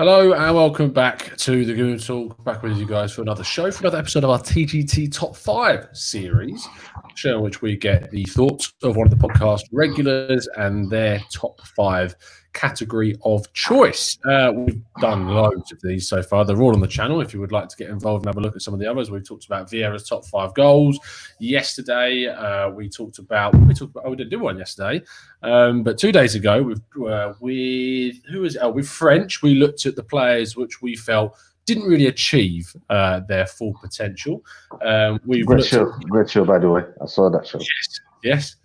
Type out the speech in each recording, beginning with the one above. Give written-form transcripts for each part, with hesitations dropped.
Hello and welcome back to the Goon Talk. Back with you guys for another show, for another episode of our TGT Top 5 series, show in which we get the thoughts of one of the podcast regulars and their top 5 category of choice. We've done loads of these so far. They're all on the channel. If you would like to get involved and have a look at some of the others, we've talked about Vieira's top 5 goals. Yesterday, we didn't do one yesterday. But 2 days ago, with French, we looked at the players which we felt didn't really achieve their full potential. Great show, by the way. I saw that show. Yes.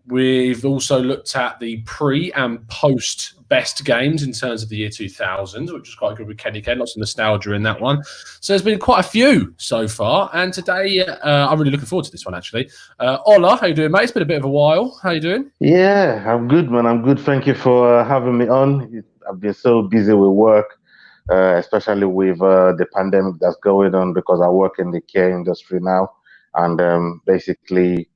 We've also looked at the pre and post best games in terms of the year 2000, which is quite good with Kenny Ken. Lots of nostalgia in that one. So there's been quite a few so far. And today, I'm really looking forward to this one, actually. Ola, how you doing, mate? It's been a bit of a while. How you doing? Yeah, I'm good, man. I'm good. Thank you for having me on. I've been so busy with work, especially with the pandemic that's going on, because I work in the care industry now. And basically,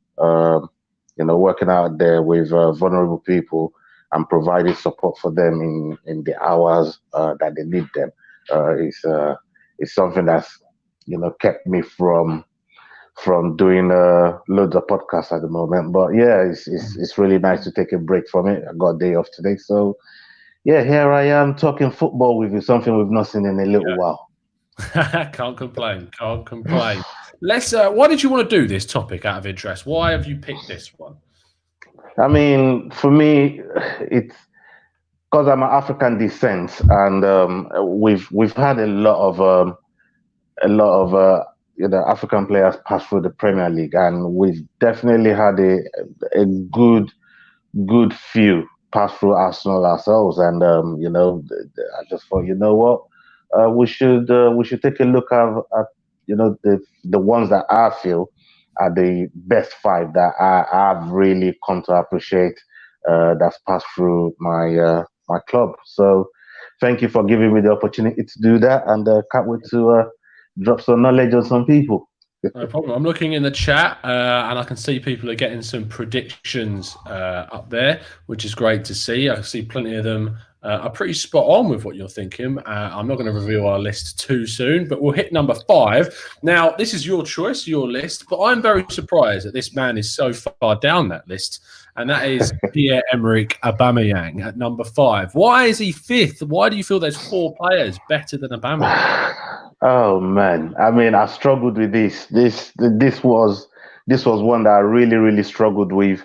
working out there with vulnerable people and providing support for them in the hours that they need them is something that's kept me from doing loads of podcasts at the moment. But yeah, it's really nice to take a break from it. I got a day off today, so yeah, here I am talking football with you, something we've not seen in a little while. Can't complain. Let's. Why did you want to do this topic out of interest? Why have you picked this one? I mean, for me, it's because I'm an African descent, and we've had a lot of African players pass through the Premier League, and we've definitely had a good few pass through Arsenal ourselves. And I just thought, we should take a look at the ones that I feel are the best 5 that I've really come to appreciate that's passed through my club. So thank you for giving me the opportunity to do that, and can't wait to drop some knowledge on some people. No problem. I'm looking in the chat and I can see people are getting some predictions up there, which is great to see. I can see plenty of them are pretty spot on with what you're thinking. I'm not going to reveal our list too soon, but we'll hit number 5. Now, this is your choice, your list, but I'm very surprised that this man is so far down that list, and that is Pierre-Emerick Aubameyang at number 5. Why is he 5th? Why do you feel there's 4 players better than Aubameyang? Oh man, I mean, I struggled with this. This was one that I really struggled with.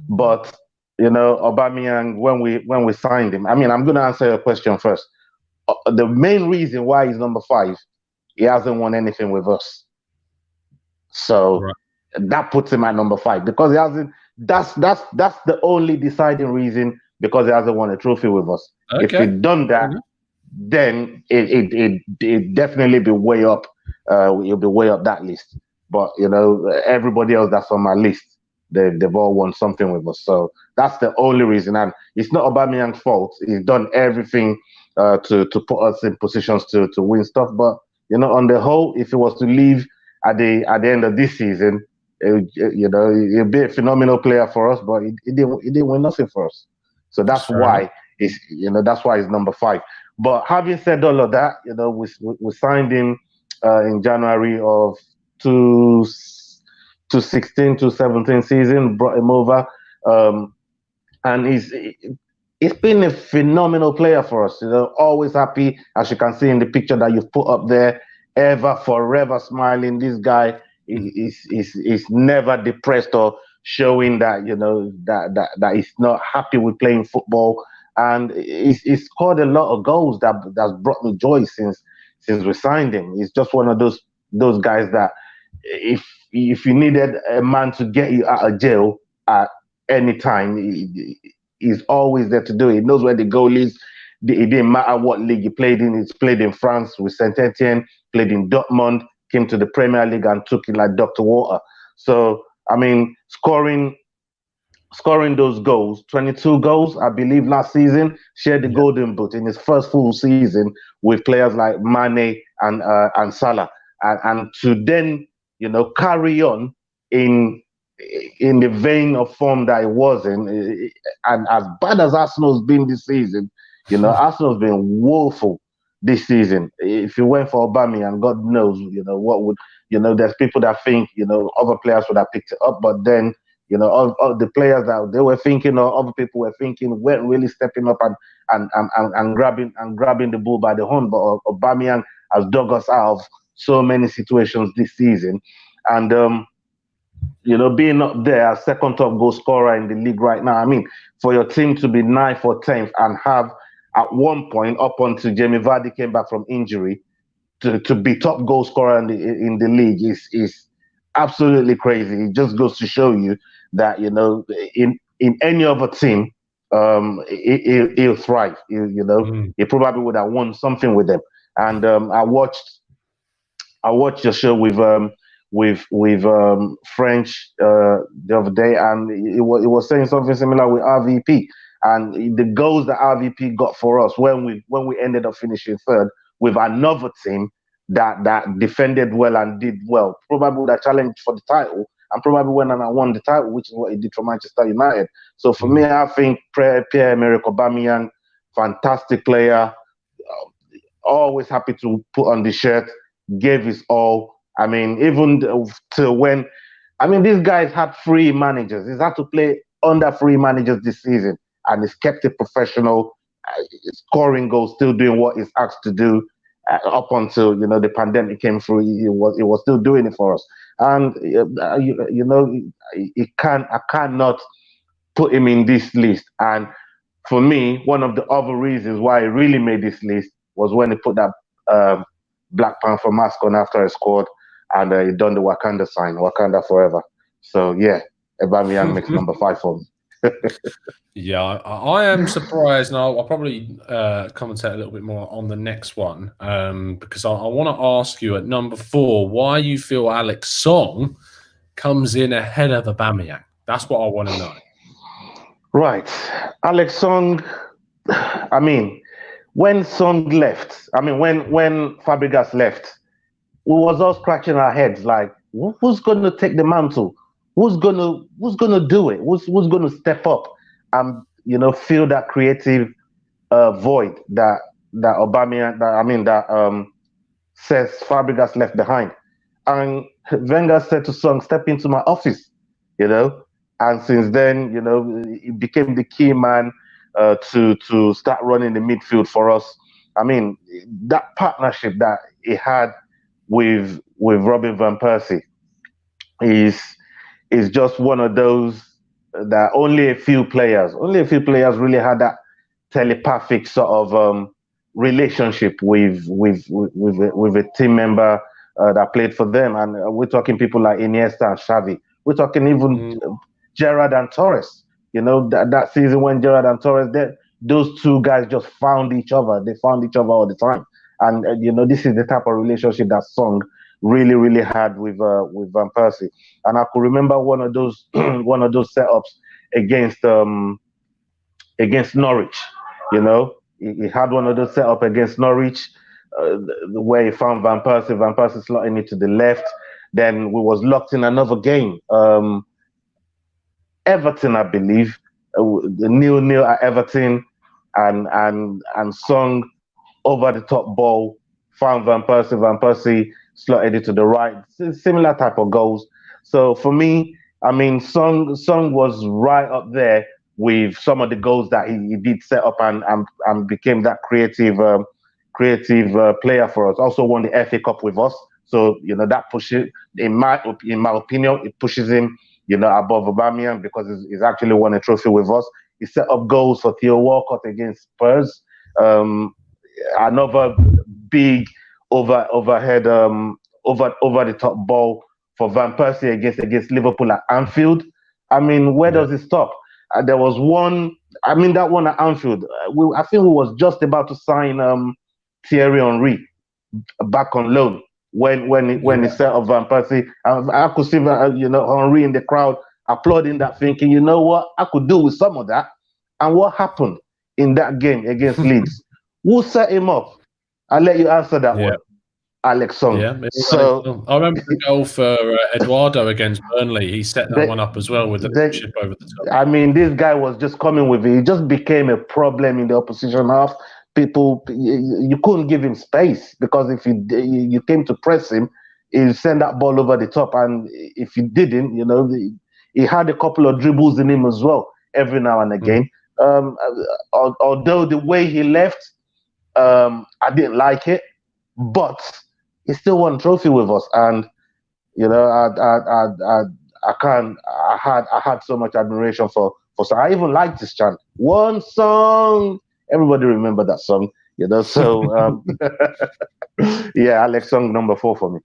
But Aubameyang, when we signed him, I mean, I'm going to answer your question first. The main reason why he's number 5, he hasn't won anything with us, so right. That puts him at number 5 because he hasn't. That's the only deciding reason, because he hasn't won a trophy with us. Okay. If he'd done that. Mm-hmm. Then it definitely be way up. It'll be way up that list. But everybody else that's on my list, they've all won something with us. So that's the only reason. And it's not Aubameyang's fault. He's done everything to put us in positions to win stuff. But on the whole, if he was to leave at the end of this season, he'd be a phenomenal player for us. But he didn't win nothing for us. So that's why he's number 5. But having said all of that, we signed him in January of 2016 to 17 season, brought him over, and he's been a phenomenal player for us. Always happy, as you can see in the picture that you've put up there. Forever smiling. This guy is never depressed or showing that that he's not happy with playing football. And he's scored a lot of goals that's brought me joy since we signed him. He's just one of those guys that if you needed a man to get you out of jail at any time, he's always there to do it. He knows where the goal is. It didn't matter what league he played in. He's played in France with Saint-Etienne, played in Dortmund, came to the Premier League and took it like Dr. Water. So, I mean, scoring those goals, 22 goals, I believe, last season, shared the Golden Boot in his first full season with players like Mane and Salah. And to then, carry on in the vein of form that it was in, and as bad as Arsenal's been this season, Arsenal's been woeful this season. If you went for Aubameyang, God knows, what would, there's people that think, other players would have picked it up, but then, all the players that they were thinking or other people were thinking weren't really stepping up and grabbing the bull by the horn. But Aubameyang has dug us out of so many situations this season, and being up there as second top goal scorer in the league right now. I mean, for your team to be 9th or 10th and have at one point up until Jamie Vardy came back from injury to be top goal scorer in the league is absolutely crazy. It just goes to show you that in any other team, he'll thrive. He probably would have won something with them. And I watched your show with French the other day, and it was saying something similar with RVP, and the goals that RVP got for us when we ended up finishing third with another team that defended well and did well, probably would have challenged for the title and probably went and won the title, which is what he did for Manchester United. So for me, I think Pierre-Emerick Aubameyang, fantastic player, always happy to put on the shirt, gave his all. I mean, even to when, these guys had 3 managers. He's had to play under 3 managers this season, and he's kept it professional, scoring goals, still doing what he's asked to do up until the pandemic came through. He was still doing it for us, and I cannot put him in this list. And for me, one of the other reasons why he really made this list was when he put that Black Panther mask on after he scored, and he done the Wakanda sign, Wakanda forever. So yeah, Aubameyang makes number 5 for me. Yeah, I am surprised, and I'll probably commentate a little bit more on the next one, because I want to ask you at number 4 why you feel Alex Song comes in ahead of Aubameyang. That's what I want to know. Right, Alex Song. I mean, when Song left, when Fabregas left, we was all scratching our heads like, who's going to take the mantle? Who's gonna do it? Who's gonna step up and fill that creative void that Aubameyang, that says Fabregas left behind? And Wenger said to Song, "Step into my office," And since then, he became the key man to start running the midfield for us. I mean, that partnership that he had with Robin van Persie is just one of those that only a few players really had that telepathic sort of relationship with a team member that played for them. And we're talking people like Iniesta and Xavi. We're talking even Gerrard and Torres. That season when Gerrard and Torres, those 2 guys just found each other. They found each other all the time. And this is the type of relationship that Song really, really had with Van Persie. And I could remember one of those setups against Norwich. He had one of those setups against Norwich where he found Van Persie. Van Persie slotting it to the left. Then we was locked in another game. Everton, I believe, the 0-0 at Everton, and Song over the top ball found Van Persie. Van Persie slotted it to the right. Similar type of goals. So for me, Song was right up there with some of the goals that he did set up and became that creative player for us. Also won the FA Cup with us. So that pushes, in my opinion, it pushes him above Aubameyang because he's actually won a trophy with us. He set up goals for Theo Walcott against Spurs. Another big overhead over the top ball for Van Persie against Liverpool at Anfield. Where does it stop? There was one. That one at Anfield. I think we was just about to sign Thierry Henry back on loan when he set up Van Persie. I could see Henry in the crowd applauding that, thinking, you know what, I could do with some of that. And what happened in that game against Leeds? Who set him up? I'll let you answer that one. Alex Song. Yeah, maybe So I remember the goal for Eduardo against Burnley. He set that one up as well with the chip over the top. I mean, this guy was just coming with it. He just became a problem in the opposition half. People, you couldn't give him space because if you came to press him, he'd send that ball over the top. And if you didn't, he had a couple of dribbles in him as well every now and again. Although the way he left, I didn't like it, but he still won a trophy with us. And I had so much admiration for Song. I even liked this chant. One song. Everybody remember that song, So yeah, Alex Song number 4 for me.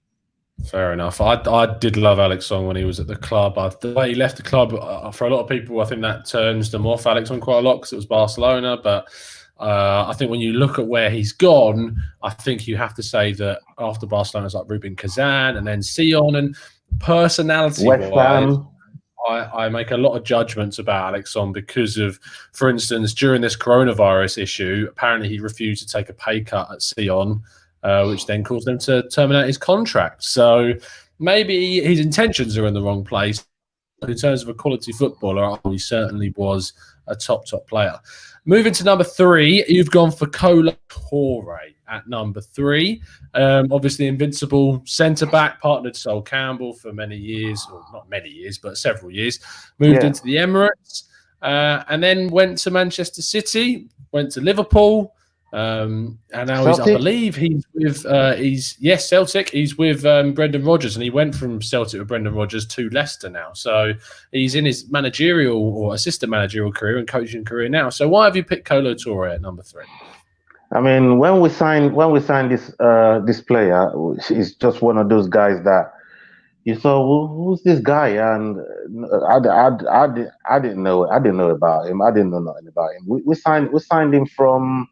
Fair enough. I did love Alex Song when he was at the club. The way he left the club, for a lot of people, I think that turns them off Alex Song quite a lot because it was Barcelona. But I think when you look at where he's gone, I think you have to say that after Barcelona, it's like Ruben Kazan and then Sion, and personality-wise, I make a lot of judgments about Alex Song because of, for instance, during this coronavirus issue, apparently he refused to take a pay cut at Sion, which then caused them to terminate his contract. So maybe his intentions are in the wrong place. But in terms of a quality footballer, he certainly was a top player. Moving to number 3, you've gone for Kolo Toure at number 3. Obviously, invincible centre-back, partnered Sol Campbell for many years, or not many years, but several years. Moved into the Emirates and then went to Manchester City, went to Liverpool, and now I believe he's with Celtic. He's with Brendan Rodgers, and he went from Celtic with Brendan Rodgers to Leicester now. So he's in his managerial or assistant managerial career and coaching career now. So why have you picked Kolo Toure at number 3? I mean, when we signed this player, he's just one of those guys that you thought, well, who's this guy? And I didn't know about him. I didn't know nothing about him. We signed him from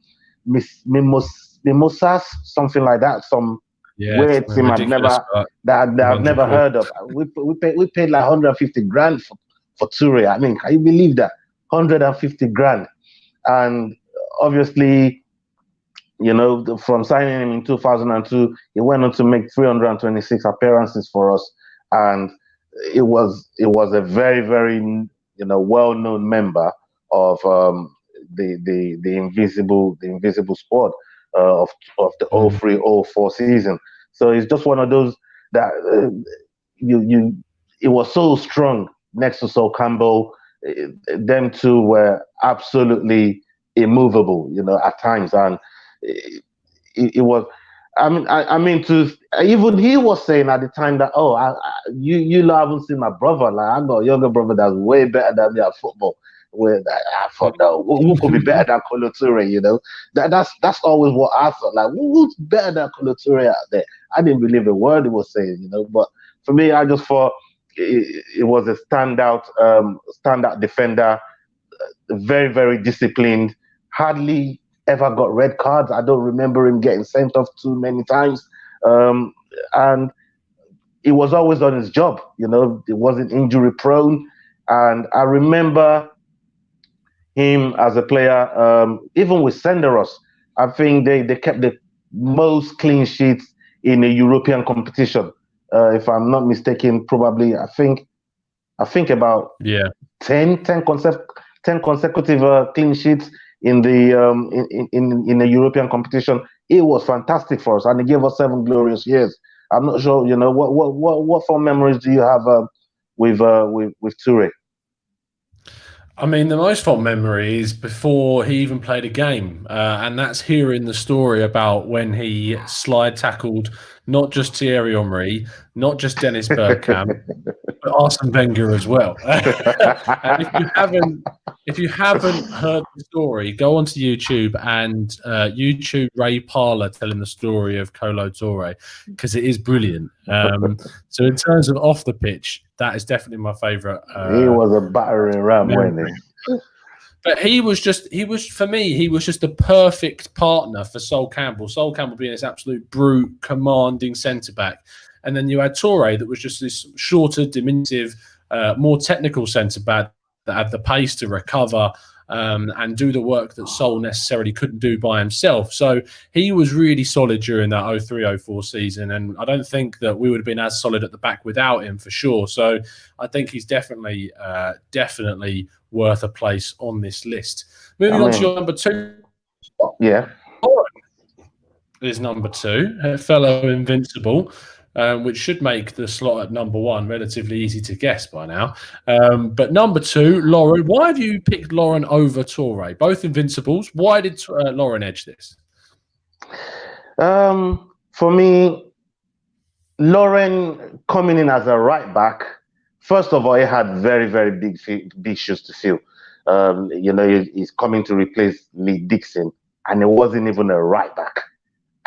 Mimosas, something like that. Some weird team I've never heard of. We paid like 150 grand for Toure. I mean, can you believe that? 150 grand. And obviously, from signing him in 2002, he went on to make 326 appearances for us, and it was a very, very well-known member of the invisible squad of the 03-04 season. So it's just one of those that it was so strong next to Sol Campbell. Them two were absolutely immovable, at times, and it was. I mean, even he was saying at the time that, you haven't seen my brother. Like, I got a younger brother that's way better than me at football. Where I thought, no, who could be better than Kolo Toure? That's always what I thought. Like, who's better than Kolo Toure out there? I didn't believe a word he was saying, But for me, I just thought it was a standout defender, very, very disciplined. Hardly ever got red cards. I don't remember him getting sent off too many times. And he was always on his job. He wasn't injury prone. And I remember him as a player, even with Senderos, I think they kept the most clean sheets in a European competition. If I'm not mistaken, probably I think about 10 consecutive clean sheets in the in a European competition. It was fantastic for us, and it gave us 7 glorious years. I'm not sure, what fond memories do you have with Toure? I mean, the most fond memory is before he even played a game, and that's hearing the story about when he slide tackled not just Thierry Henry, not just Dennis Bergkamp, but Arsene Wenger as well. And if you haven't heard the story, go onto YouTube and YouTube Ray Parler telling the story of Kolo Toure, because it is brilliant. So in terms of off the pitch, that is definitely my favourite. He was a battering ram, wasn't he? But he was just the perfect partner for Sol Campbell. Sol Campbell being this absolute brute, commanding centre-back. And then you had Toure that was just this shorter, diminutive, more technical centre-back that had the pace to recover and do the work that Sol necessarily couldn't do by himself. So he was really solid during that 03-04 season, and I don't think that we would have been as solid at the back without him for sure. So I think he's definitely worth a place on this list. Moving on to your number 2. Yeah. Is number 2, a fellow Invincible, which should make the slot at number 1 relatively easy to guess by now. But number 2, Lauren. Why have you picked Lauren over Toure? Both Invincibles. Why did Lauren edge this? For me, Lauren coming in as a right back, first of all, he had very, very big shoes to fill. He's coming to replace Lee Dixon, and it wasn't even a right back.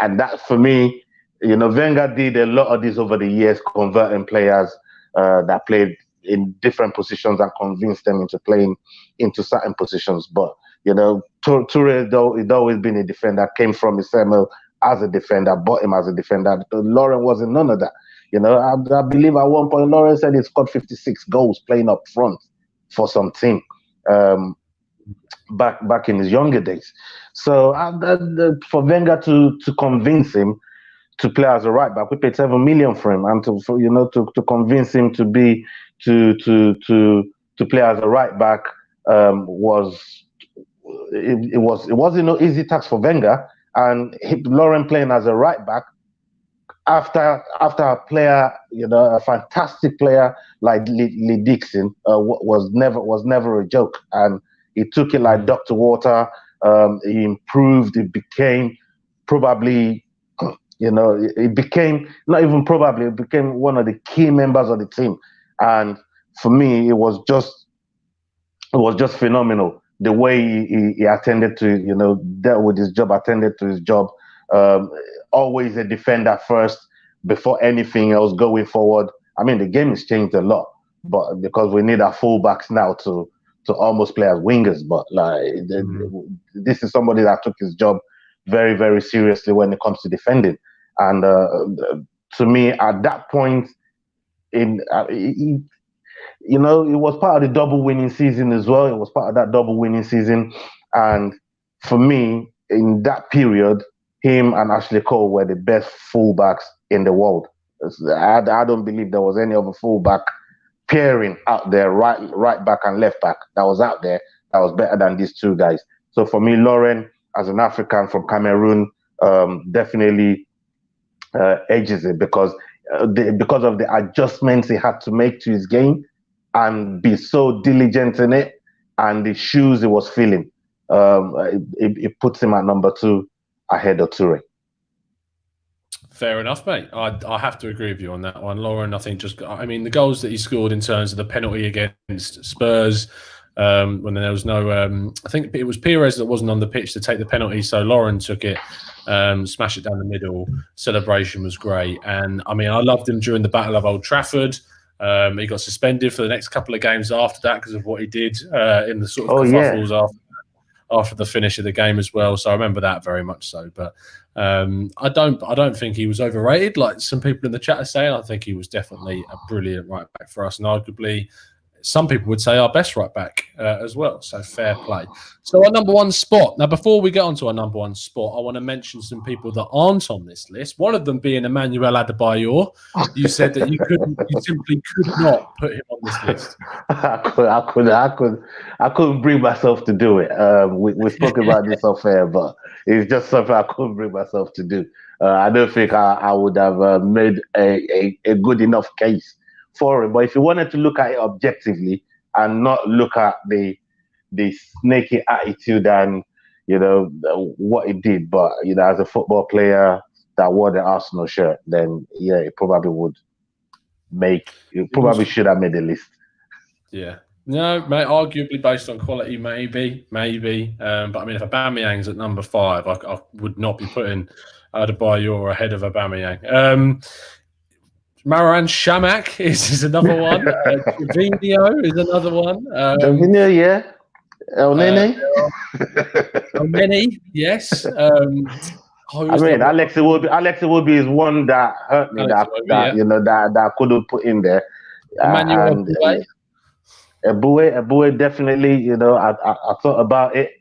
And that, for me, Wenger did a lot of this over the years, converting players that played in different positions and convinced them into playing into certain positions. But, Toure, though, he'd always been a defender, came from Ismail as a defender, bought him as a defender. Lauren wasn't none of that. I believe at one point, Lauren said he scored 56 goals playing up front for some team back in his younger days. So for Wenger to convince him to play as a right back, we paid 7 million for him, and to convince him to play as a right back it wasn't no easy task for Wenger. And Lauren playing as a right back after a player, a fantastic player like Lee Dixon was never a joke, and he took it like Dr. Water. He improved. It became probably, it became not even probably. It became one of the key members of the team, and for me, it was just phenomenal the way he attended to, dealt with his job, attended to his job. Always a defender first before anything else going forward. I mean, the game has changed a lot, but because we need our fullbacks now to almost play as wingers. But this is somebody that took his job very, very seriously when it comes to defending. And to me, at that point, it was part of the double winning season as well. It was part of that double winning season. And for me, in that period, him and Ashley Cole were the best fullbacks in the world. I don't believe there was any other fullback pairing out there, right back and left back, that was out there that was better than these two guys. So for me, Lauren, as an African from Cameroon, definitely edges it because of the adjustments he had to make to his game and be so diligent in it, and the shoes he was filling. It puts him at number 2 ahead of Toure. Fair enough, mate. I have to agree with you on that one. Lauren, I think the goals that he scored in terms of the penalty against Spurs, when there was no, I think it was Pires that wasn't on the pitch to take the penalty, so Lauren took it, smashed it down the middle. Celebration was great. And I loved him during the Battle of Old Trafford. He got suspended for the next couple of games after that because of what he did in the sort of kerfuffles after the finish of the game as well. So I remember that very much so. But I don't think he was overrated like some people in the chat are saying. I think he was definitely a brilliant right back for us, and arguably some people would say our best right back as well. So fair play. So our number 1 spot. Now, before we get on to our number 1 spot, I want to mention some people that aren't on this list. One of them being Emmanuel Adebayor. You said that you simply could not put him on this list. I couldn't bring myself to do it. We spoke about this off air, but it's just something I couldn't bring myself to do. I don't think I would have made a good enough case for him. But if you wanted to look at it objectively and not look at the snaky attitude and what he did, but as a football player that wore the Arsenal shirt, then it probably should have made the list. Yeah. No, mate, arguably based on quality, maybe. But if Aubameyang's at number 5, I would not be putting Adebayor ahead of Aubameyang. Marouane Chamakh is another one. Jorginho is another one. Jorginho, yeah. El Nene, yes. Alex Iwobi is one that hurt me. That I couldn't put in there. Emmanuel Aubameyang. Eboué definitely. I thought about it,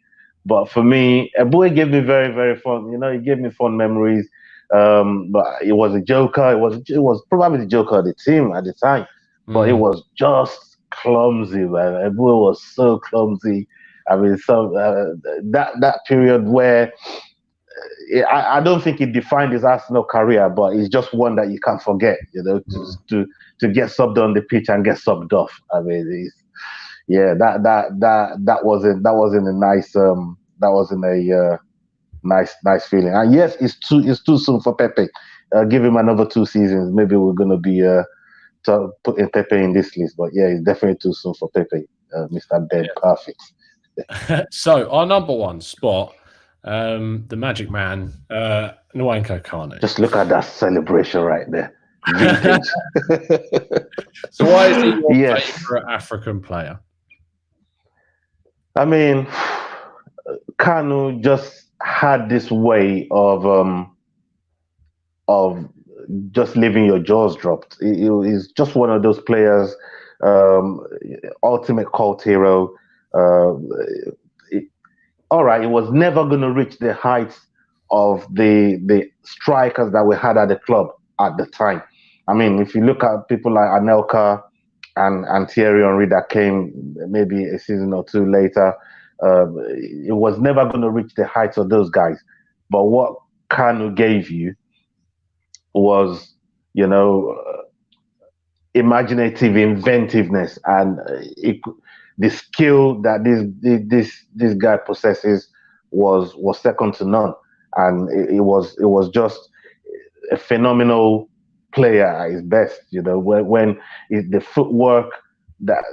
but for me, Eboué gave me very, very fun. He gave me fun memories. But it was a joker. It was probably the joker of the team at the time, but it Mm. was just clumsy, man. Eboué was so clumsy. I mean, that period where I don't think it defined his Arsenal career, but it's just one that you can't forget. To get subbed on the pitch and get subbed off. I mean, yeah, that wasn't a nice that wasn't a nice feeling. And yes, it's too soon for Pepe. Give him another 2 seasons. Maybe we're gonna be putting Pepe in this list. But yeah, it's definitely too soon for Pepe. Mr. Ben Perfect. So our number one spot, the Magic Man, Nwankwo Kanu. Just look at that celebration right there. Vintage. So why is he your Yes. favorite African player? I mean, Kanu just had this way of just leaving your jaws dropped. He's just one of those players, ultimate cult hero. Uh, all right, it was never going to reach the heights of the strikers that we had at the club at the time. I mean, if you look at people like Anelka and Thierry Henry that came maybe a season or two later, it was never going to reach the heights of those guys. But what Kanu gave you was, imaginative inventiveness and the skill that this guy possesses was second to none, and it was just a phenomenal player at his best. When the footwork that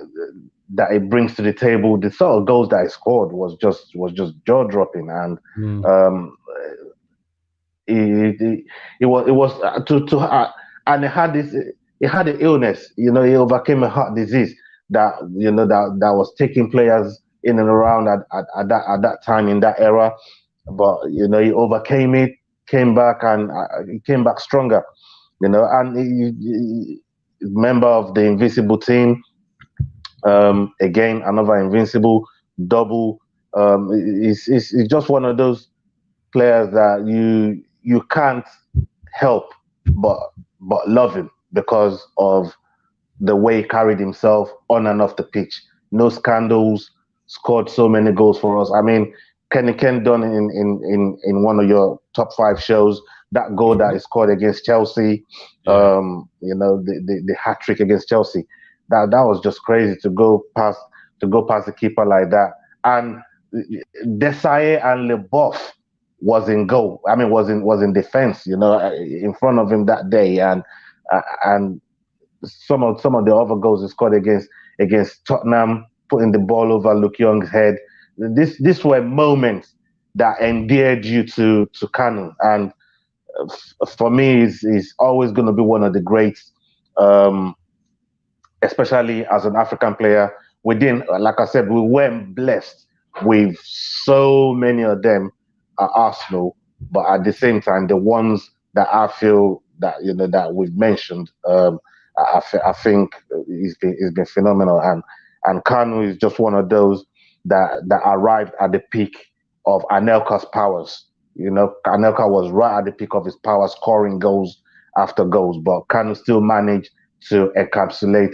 it brings to the table, the sort of goals that he scored was just jaw dropping, and it was and he had an illness. He overcame a heart disease that was taking players in and around at that time in that era. But he overcame it, came back, and he came back stronger. And he member of the Invincible team. Again, another Invincible double. He's just one of those players that you can't help but love him because of the way he carried himself on and off the pitch. No scandals, scored so many goals for us. I mean, Kenny Ken done in one of your top 5 shows, that goal that he scored against Chelsea, the hat trick against Chelsea. That was just crazy to go past the keeper like that. And Desailly and Leboeuf was in goal. I mean, was in defense. In front of him that day, and some of the other goals he scored against Tottenham, putting the ball over Luke Young's head. This were moments that endeared you to Kanu, and for me, he's always going to be one of the greats, especially as an African player. Like I said, we weren't blessed with so many of them at Arsenal, but at the same time, the ones that I feel that that we've mentioned, I think he's been phenomenal, and Kanu is just one of those that arrived at the peak of Anelka's powers. Anelka was right at the peak of his power, scoring goals after goals, but Kanu still managed to encapsulate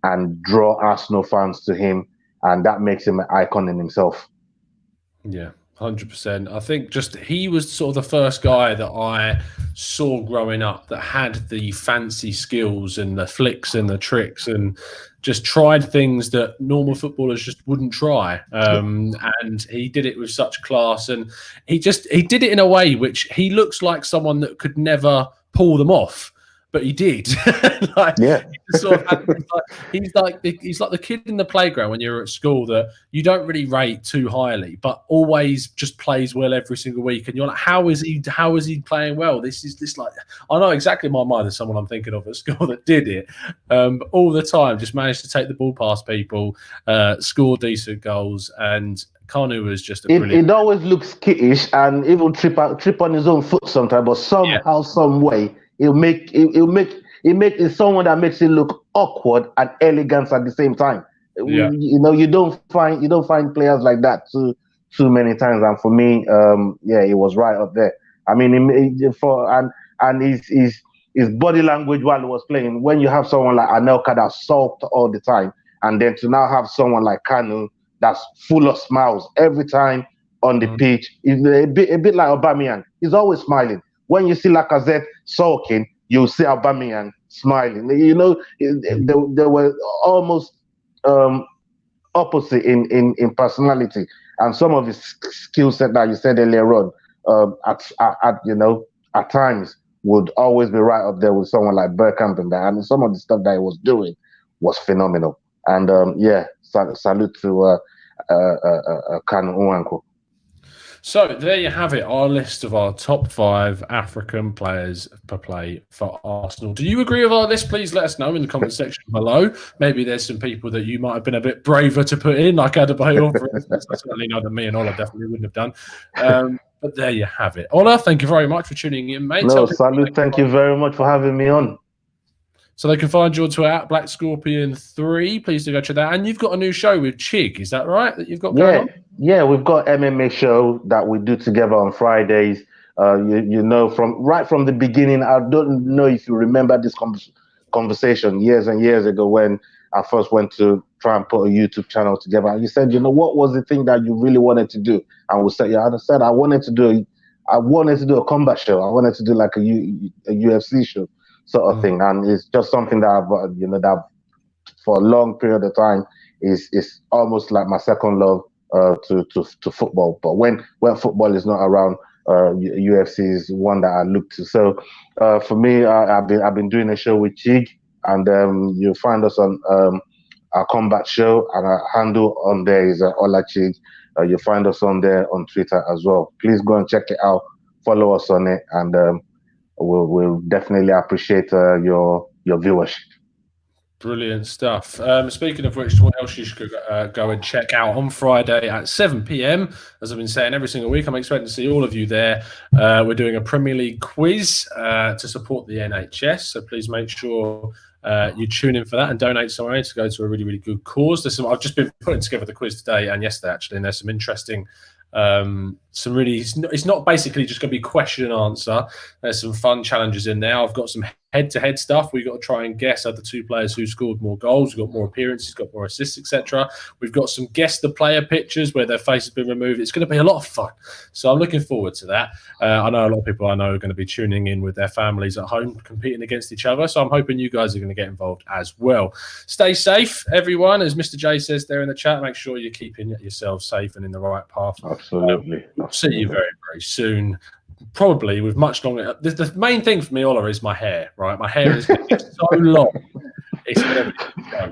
and draw Arsenal fans to him, and that makes him an icon in himself. Yeah. 100%. I think just he was sort of the first guy that I saw growing up that had the fancy skills and the flicks and the tricks and just tried things that normal footballers just wouldn't try. And he did it with such class, and he did it in a way which he looks like someone that could never pull them off. But he did. He's like the kid in the playground when you're at school that you don't really rate too highly, but always just plays well every single week. And you're like, how is he playing well? I know exactly in my mind there's someone I'm thinking of at school that did it. All the time, just managed to take the ball past people, score decent goals, and Kanu was just a brilliant. It always looks skittish and even trip on his own foot sometimes, but somehow, some way, It's someone that makes it look awkward and elegant at the same time. Yeah. You don't find players like that too many times. And for me, it was right up there. I mean, his body language while he was playing. When you have someone like Anelka that's sulked all the time, and then to now have someone like Kanu that's full of smiles every time on the pitch, is a bit like Aubameyang. He's always smiling. When you see Lacazette sulking, you'll see Aubameyang smiling. They were almost opposite in personality, and some of his skill set that you said earlier on, at times would always be right up there with someone like Bergkamp and that. I mean, some of the stuff that he was doing was phenomenal. And salute to Kanu Nwankwo. So there you have it, our list of our top 5 African players per play for Arsenal. Do you agree with our list? Please let us know in the comment section below. Maybe there's some people that you might have been a bit braver to put in, like Adebayor, for instance. I certainly know that me and Ola definitely wouldn't have done. But there you have it. Ola, thank you very much for tuning in, mate. No, salute. Thank you very much for having me on. So they can find you on Twitter at Black Scorpion 3. Please do go check that out. And you've got a new show with Chig, is that right? That you've got going on? Yeah, we've got MMA show that we do together on Fridays. Right from the beginning. I don't know if you remember this conversation years and years ago when I first went to try and put a YouTube channel together. And you said, what was the thing that you really wanted to do? And we said, I said I wanted to do a combat show. I wanted to do like a UFC show sort of thing. And it's just something that I've that for a long period of time is almost like my second love to football. But when football is not around, UFC is one that I look to. So for me, I've been doing a show with Chig, and you'll find us on our combat show, and our handle on there is Ola Chig. You'll find us on there on Twitter as well. Please go and check it out. Follow us on it, and we'll definitely appreciate your viewership. Brilliant stuff. Speaking of which, what else you should go and check out on Friday at 7 p.m. As I've been saying every single week, I'm expecting to see all of you there. We're doing a Premier League quiz to support the NHS, so please make sure you tune in for that and donate some money to go to a really, really good cause. I've just been putting together the quiz today and yesterday, actually, and there's some interesting it's not basically just going to be question and answer. There's some fun challenges in there. I've got some head-to-head stuff. We've got to try and guess are the two players who scored more goals. We've got more appearances, got more assists, etc. We've got some guess the player pictures where their face has been removed. It's going to be a lot of fun. So I'm looking forward to that. I know a lot of people I know are going to be tuning in with their families at home, competing against each other. So I'm hoping you guys are going to get involved as well. Stay safe, everyone. As Mr. J says there in the chat, make sure you're keeping yourself safe and in the right path. Absolutely. We'll see you very, very soon. Probably with much longer. The main thing for me, Ola, is my hair. Right, my hair is so long.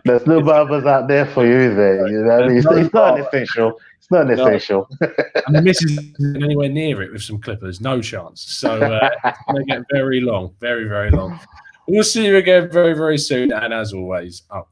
There's no barbers out there for you, there. It's not an essential. It's not an essential. And the missus isn't anywhere near it with some clippers. No chance. So it's going to get very long, very, very long. We'll see you again very, very soon. And as always, up